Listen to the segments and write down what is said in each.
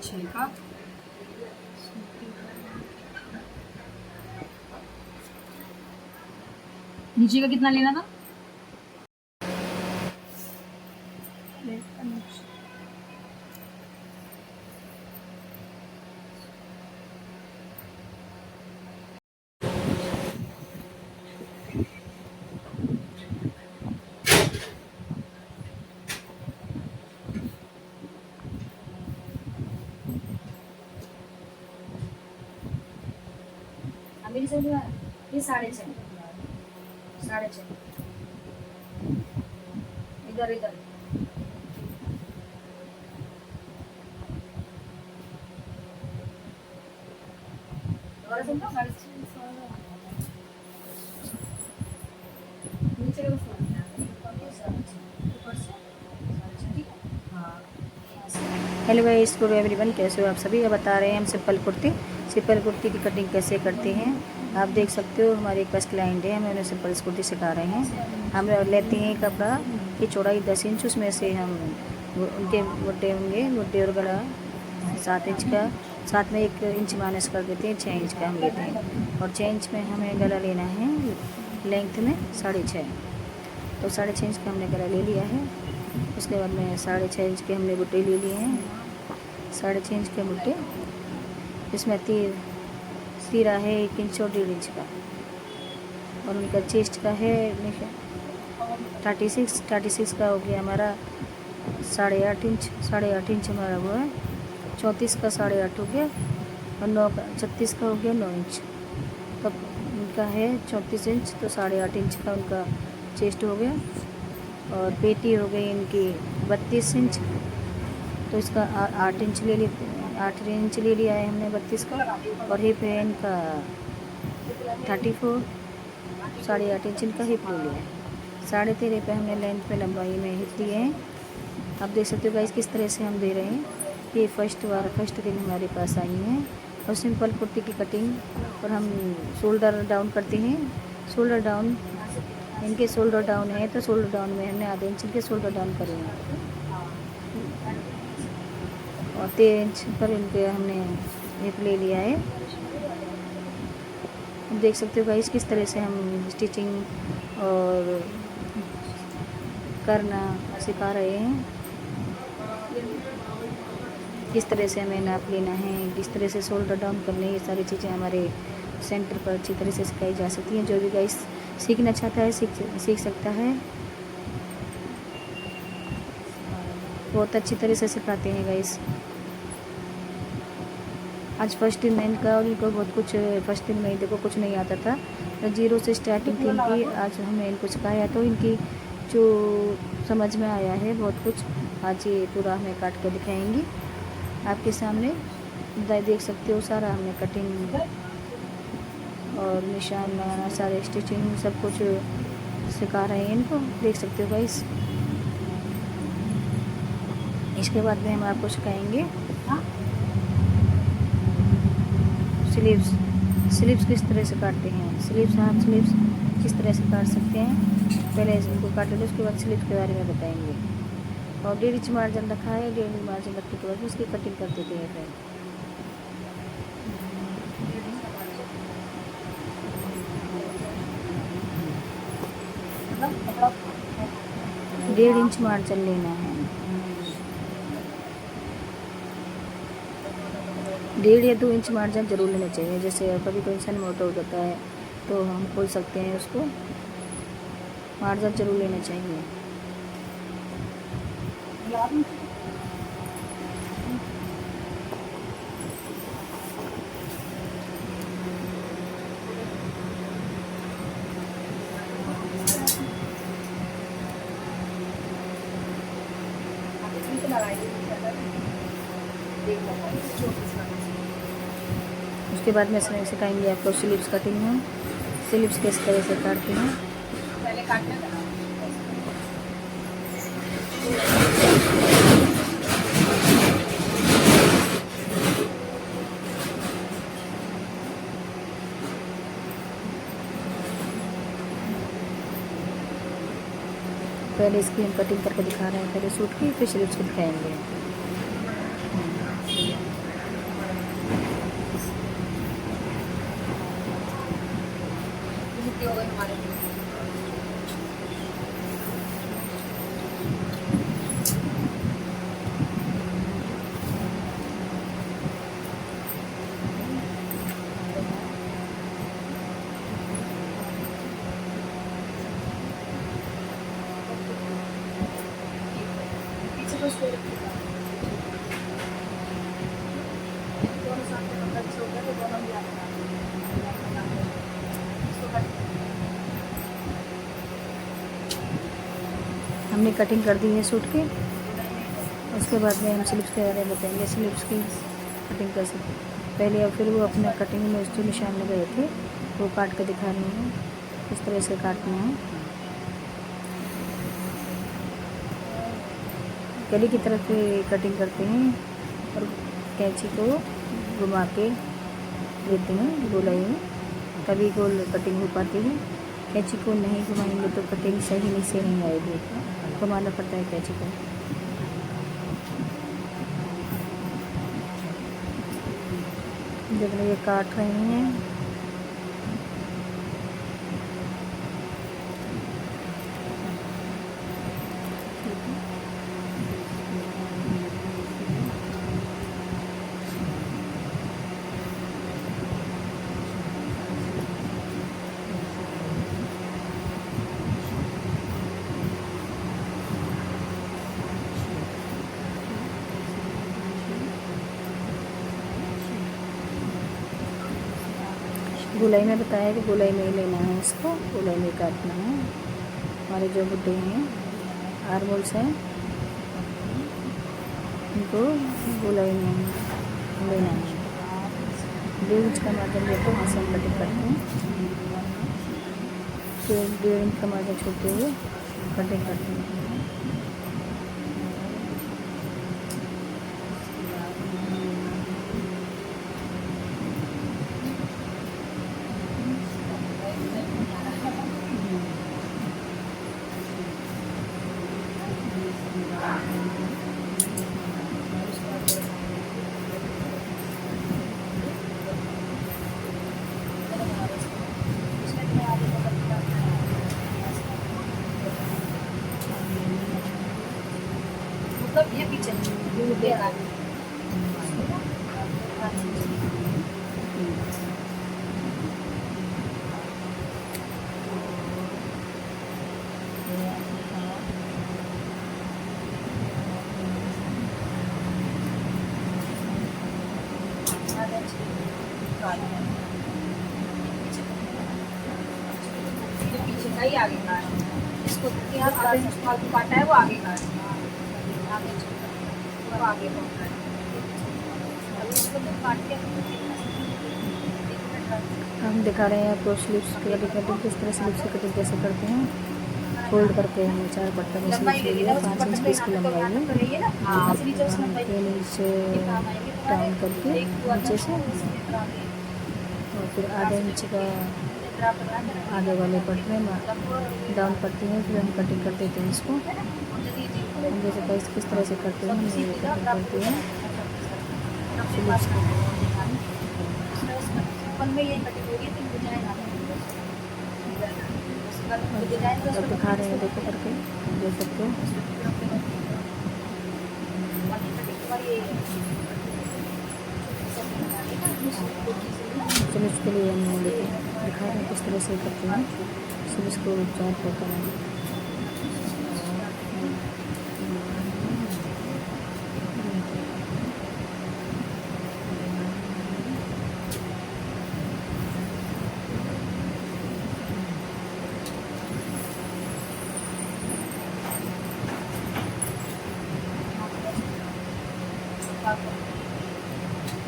6 का। नीचे का कितना लेना था? मेरी समझ में ये 6.5 इधर इधर दोबारा समझो। नीचे का हेलो गाइस, गुड एवरीवन, कैसे हो आप सभी। अब बता रहे हैं हम सिंपल कुर्ती की कटिंग कैसे करते हैं। आप देख सकते हो हमारे एक बस क्लाइंट है, हमें उन्हें सिंपल कुर्ती सिखा रहे हैं। हम लेते हैं कपड़ा की चौड़ाई 10 इंच, उसमें से हम उनके गुड्डे और गला 7 इंच का, साथ में 1 इंच माइनस कर देते हैं, 6 इंच का हम लेते हैं। और 6 इंच में हमें गला लेना है लेंथ में 6.5, तो 6.5 इंच का हमने गला ले लिया है। उसके बाद में 6.5 इंच के हमने बुट्टे ले लिए हैं, 6.5 इंच के बुट्टे। इसमें तीरा है 1 इंच और 1.5 इंच का, और उनका चेस्ट का है 36 का हो गया हमारा 8.5 इंच हमारा वो है। 34 का 8.5 हो गया, और 9 का 36 का हो गया 9 इंच। तब उनका है 34 इंच, तो 8.5 इंच का उनका चेस्ट हो गया। और पेटी हो गई इनकी 32 इंच, तो इसका 8 इंच ले लिया है हमने 32 का। और हिप है इनका 34, 8.5 इंच इनका हिप ले लिया है। 13.5 पे हमने लेंथ में लंबाई में हिप दिए हैं। आप देख सकते हो गाइस किस तरह से हम दे रहे हैं। ये फर्स्ट दिन हमारे पास आई हैं, और सिंपल कुर्ती की कटिंग। और हम शोल्डर डाउन करते हैं। शोल्डर डाउन इनके शोल्डर डाउन है, तो शोल्डर डाउन में हमने आधे इंच इनके शोल्डर डाउन करेंगे, और 13 इंच पर इनके हमने हिप ले लिया है। देख सकते हो गाइस किस तरह से हम स्टिचिंग और करना सिखा रहे हैं। किस तरह से हमें नाप लेना है, किस तरह से शोल्डर डाउन करने, ये सारी चीज़ें हमारे सेंटर पर अच्छी तरह से सिखाई जा सकती हैं। जो भी गाइस सीखना चाहता है सीख सकता है। बहुत अच्छी तरह से सिखाते हैं गाइस। आज फर्स्ट दिन में इनका, और इनको बहुत कुछ फर्स्ट दिन में देखो कुछ नहीं आता था, तो 0 से स्टार्टिंग थी इनकी। आज हमने इनको सिखाया तो इनकी जो समझ में आया है बहुत कुछ। आज ये पूरा हमें काट कर दिखाएंगी आपके सामने। देख सकते हो सारा हमने कटिंग और निशान लगाना, सारे स्टिचिंग सब कुछ सिखा रहे हैं इनको, देख सकते हो गाइस। इसके बाद में हम आपको सिखाएंगे स्लीव्स किस तरह से काटते हैं। हाफ स्लीव्स किस तरह से काट सकते हैं, पहले इनको काट लेंगे, उसके बाद स्लीव्स के बारे में बताएंगे। और 1.5 इंच मार्जिन रखा है, 1.5 इंच मार्जिन रखने के बाद उसकी कटिंग कर देते हैं। फिर 1.5 इंच मार्जिन लेना है, 1.5 या 2 इंच मार्जिन जरूर लेना चाहिए। जैसे कभी कोई इंसान मोटा हो जाता है तो हम खोल सकते हैं उसको, मार्जिन जरूर लेना चाहिए। उसके बाद में सिखाएंगे आपको स्लीव्स कटिंग है, स्लीव्स किस तरह से काटते हैं। पहले काटना पहले इसकी हम कटिंग करके दिखा रहे हैं, पहले सूट की फिर स्लीव्स की दिखाएंगे। हो गए हमारे पीछे बस दोनों साथ में कपड़ा हो गया तो दोनों भी आता है। हमने कटिंग कर दी है सूट की। उसके बाद में हम स्लीव्स के बारे में बताएंगे, स्लीव्स की कटिंग कैसे। पहले अब फिर वो अपने कटिंग में जो निशान लगाए थे वो काट के दिखा रही हूँ किस तरह से काटना है। गले की तरफ कटिंग करते हैं और कैंची को घुमा के देते हैं गोलाई में, तभी गोल कटिंग हो पाती है। कैंची को नहीं घुमाएंगे तो कटिंग सही नहीं से नहीं आएगी, घुमाना पड़ता है कैंची को। जब ये काट रहे हैं गोलाई में बताया कि गोलाई में ही लेना है, इसको गोलाई में काटना है। हमारे जो बुड्ढे हैं आर्मोल्स हैं उनको गोलाई में लेना है। 1.5 इंच का मार्जिन लेकर वहाँ से हम कटिंग करते हैं, फिर 1.5 इंच का मार्जिन छोड़ते हुए कटिंग करते हैं। मतलब ये पीछे पीछे का ही आगे का है, इसको फालतू काटा है वो आगे का है, आगे हम दिखा रहे हैं आपको स्लीव्स की कटिंग किस तरह स्लीव्स की कटिंग कैसे करते हैं। फोल्ड करके हमने 4 पट्टा में स्लीव्स ले लिया, 5 इंच की इसकी लंबाई है, 3 इंच डाउन करके नीचे से, और फिर आधे इंच का आगे वाले पट्टे में डाउन करते हैं, फिर हम कटिंग कर देते हैं इसको। हम जैसे किस तरह से करते हैं ये कटिंग करते हैं स्लीव्स को। अब दिखा रहे हैं, देखो करके देख सकते हो। स्लीव्स के लिए हम दिखा रहे हैं किस तरह से करते हैं स्लीव्स को 4 पट्टा में।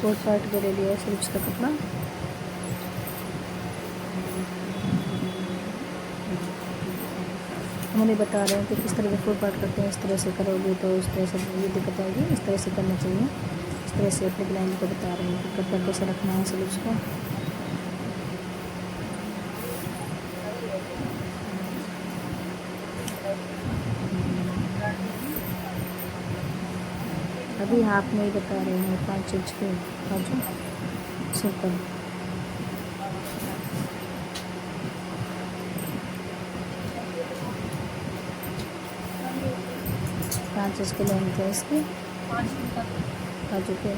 फोर पार्ट के ले लिया स्लीव्स का कपड़ा। हम उन्हें बता रहे हैं कि किस तरह से 4 पार्ट करते हैं। इस तरह से करोगे तो इस तरह से ये दिक्कत आएगी, इस तरह से करना चाहिए। इस तरह से अपने लाइन को बता रहे हैं कि कपड़ा कैसे रखना है स्लीव्स को। अभी हाफ में ही बता रहे हैं 5 इंच के बाजू सिंपल। पाँच इंच की लेंथ है इसकी बाजू के।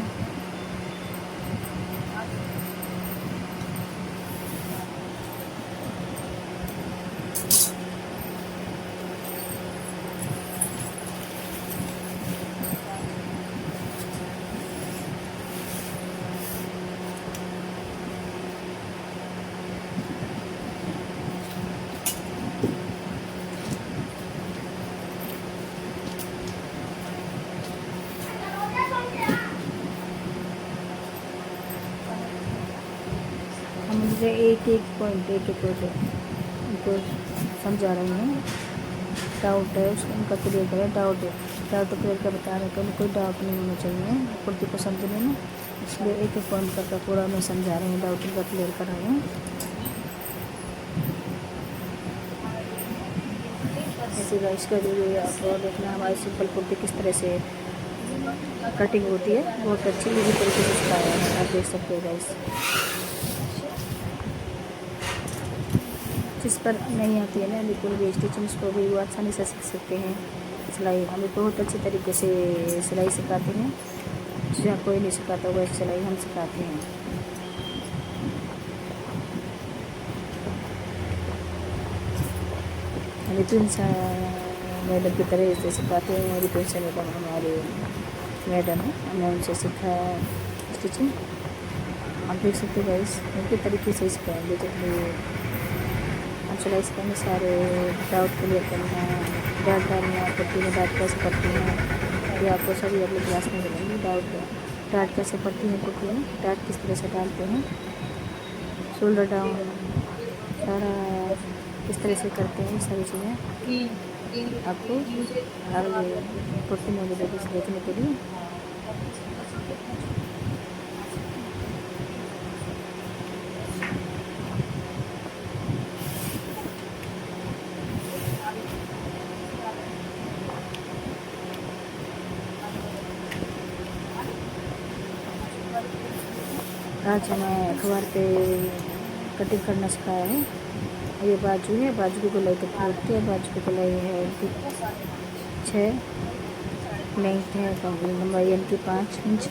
मुझे एक एक पॉइंट उनको समझा रही हैं। डाउट है उसको उनका क्लियर करें। डाउट क्लियर कर बता रहे हैं, कोई डाउट नहीं होना चाहिए कुर्ती को समझने में, इसलिए एक एक पॉइंट का पूरा मैं समझा रही हूँ, डाउट उनका क्लियर कर रही हूँ। ऐसे गाइस का जो आप देखना हमारी सिंपल कुर्ती किस तरह से कटिंग होती है, बहुत अच्छी इजी तरीके से सिखाया है, आप देख सकते हो गाइस। जिस पर नहीं आती है ना बिल्कुल भी स्टिचिंग, उसको भी वो आसानी से सीख सकते हैं। सिलाई हमें बहुत अच्छी तरीके से सिलाई सिखाते हैं, जहाँ कोई नहीं सिखाता वैसे सिलाई हम सिखाते हैं। ऋतुन सा मैडम की तरह से सिखाते हैं। ऋतुन सा मैडम हमारे मैडम है, हमने उनसे सीखा स्टिचिंग। आप देख सकते हैं गाइस, उनके तरीके से सिखाएंगे जब सिलाई सिखाने सारे डाउट क्लियर करना, डाट डालना, कुर्ती में डाट कैसे पड़ती हैं, ये आपको सभी अगले क्लास में मिलेंगी। डाट कैसे पड़ती है कुर्ती में, डाट किस तरह से डालते हैं, शोल्डर डाउन सारा किस तरह से करते हैं, सारी चीज़ें आपको आगे कुर्ती में मिलेगी देखने के लिए। आज हमें अखबार पे कटिंग करना सिखाया है। ये बाजू है, बाजू की गोलाई तक होती है, बाजू की गोलाई है 6, लेंथ है लंबाई इनकी 5 इंच।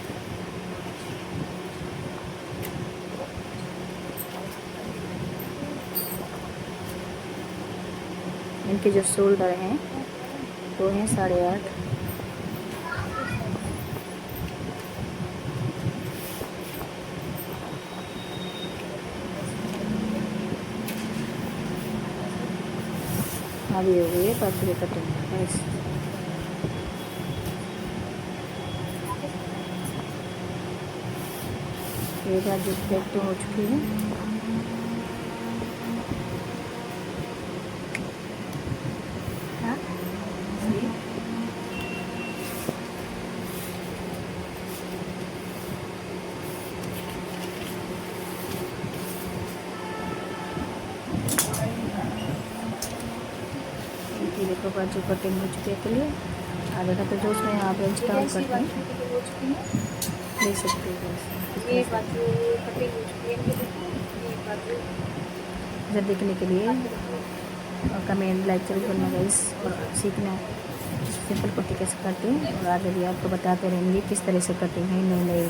इनके जो शोल्डर हैं वो हैं 8.5। अभी हो गई है बाजू की कटिंग बस। ये बाजू की हो चुकी है। देखो बाजू कटिंग हो चुकी है क्लियर। आधा घंटे जो उसमें आप इंच डाउन करते हैं ले सकते हो। जब देखने के लिए और कमेंट लाइक जरूर करना गाइस, और सीखना सिंपल कुर्ती कैसे करते हैं, और आगे भी आपको बताते रहेंगे किस तरह से कटिंग है, नई नई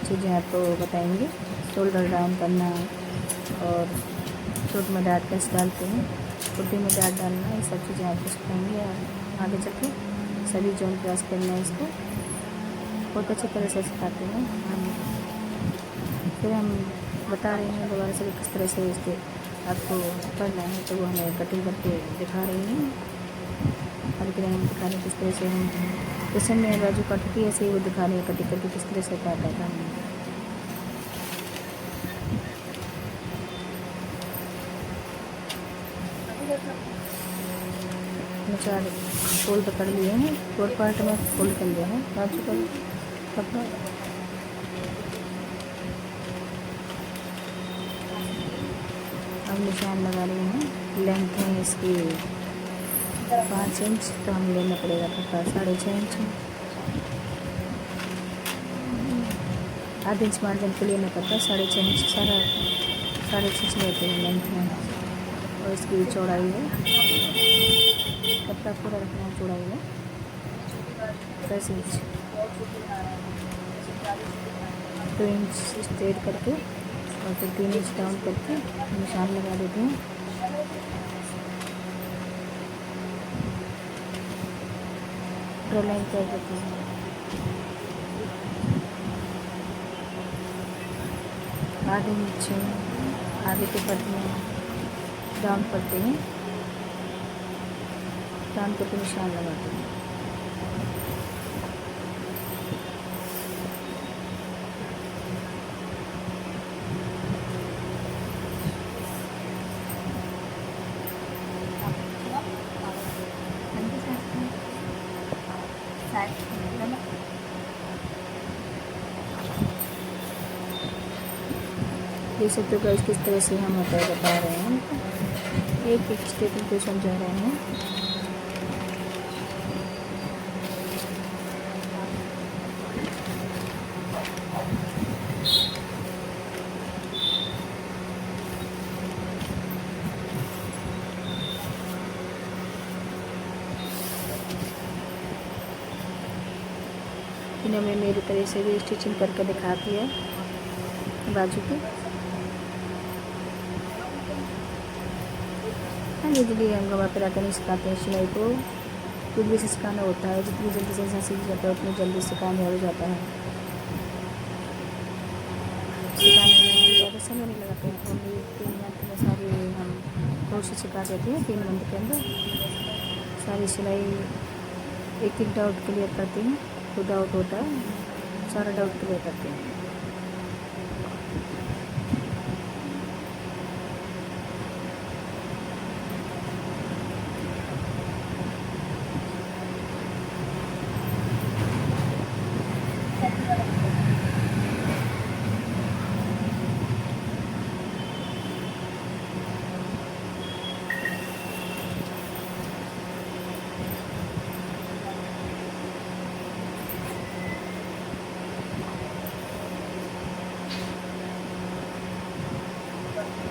चीज़ें आपको बताएंगे। शोल्डर डाउन करना और सूट में डाट कैसे डालते हैं, कुर्ती में डाट डालना, ये सब चीज़ें आपको सिखाएंगे। आगे चल के सभी जोन क्लास करना है इसको बहुत अच्छी तरह से सिखाते हैं हम। फिर हम बता रहे हैं दोबारा से किस तरह से इसके आपको पढ़ना है, तो वो हमें कटिंग करके दिखा रही हैं। और फिर हम दिखा रहे हैं किस तरह से हम जैसे मैं बाजू कटती है ऐसे ही वो दिखा रहे हैं कटिंग करके किस तरह से काटा था हमने। चार फोल्ड कर लिए हैं, 4 पार्ट में फोल्ड कर लिया है बाजू का कपड़ा। अब निशान लगा रही हैं। लेंथ है इसकी 5 इंच, तो हम लेना पड़ेगा कपड़ा 6.5 इंच। आधे इंच मार्जिन के लिए मैं करता 6.5 इंच, 6.5 इंच लेते हैं लेंथ में। और इसकी चौड़ाई है, कपड़ा पूरा रखना है चौड़ाई में 10 इंच। 2 इंच स्ट्रेट करके और फिर 3 इंच डाउन करके निशान लगा देते हैं। ड्रॉ लाइन कर देते हैं। आधे इंच आगे के पट में डाउन करते हैं, डाउन करके निशान लगाते हैं। देख सकते हो गाइस किस तरह से हम बता रहे हैं, एक एक स्टेप को समझा रहे हैं। इन्होंने मेरी तरह से भी स्टिचिंग करके दिखाती है बाजू की। यूजली हम घर पर आकर नहीं सिखाते हैं सिलाई को, जल्दी से सिखाना होता है। जितनी जल्दी से सीख जाता है उतनी जल्दी से काम हो जाता है। सिखाने में ज़्यादा समय नहीं लगाते हैं। ओनली 3 मंथ में सारी हम कोर्स सिखा देते हैं। 3 मंथ के अंदर सारी सिलाई एक डाउट क्लियर करते हैं। तो डाउट होता है, सारा डाउट क्लियर करते हैं।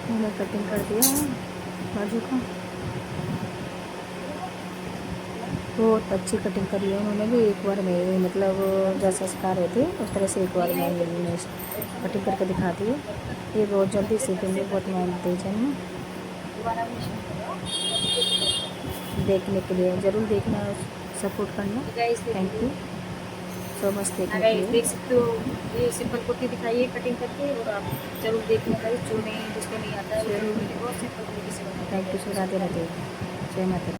मैंने कटिंग कर दिया है बाजू का, बहुत अच्छी कटिंग करी है उन्होंने भी। एक बार में मतलब जैसा सिखा रहे थे उस तरह से एक बार में कटिंग करके दिखाती है। ये बहुत जल्दी सीखेंगे, बहुत मेहनत है जन। देखने के लिए ज़रूर देखना, सपोर्ट करना। थैंक यू सो मच देखने के लिए। देख सकते हो ये सिंपल कुर्ती दिखाई है कटिंग करके, और आप जरूर देखने का, जो नहीं जिसको नहीं आता है जरूर बहुत सिंपल तरीके से। Thank you. राधे राधे, जय माता।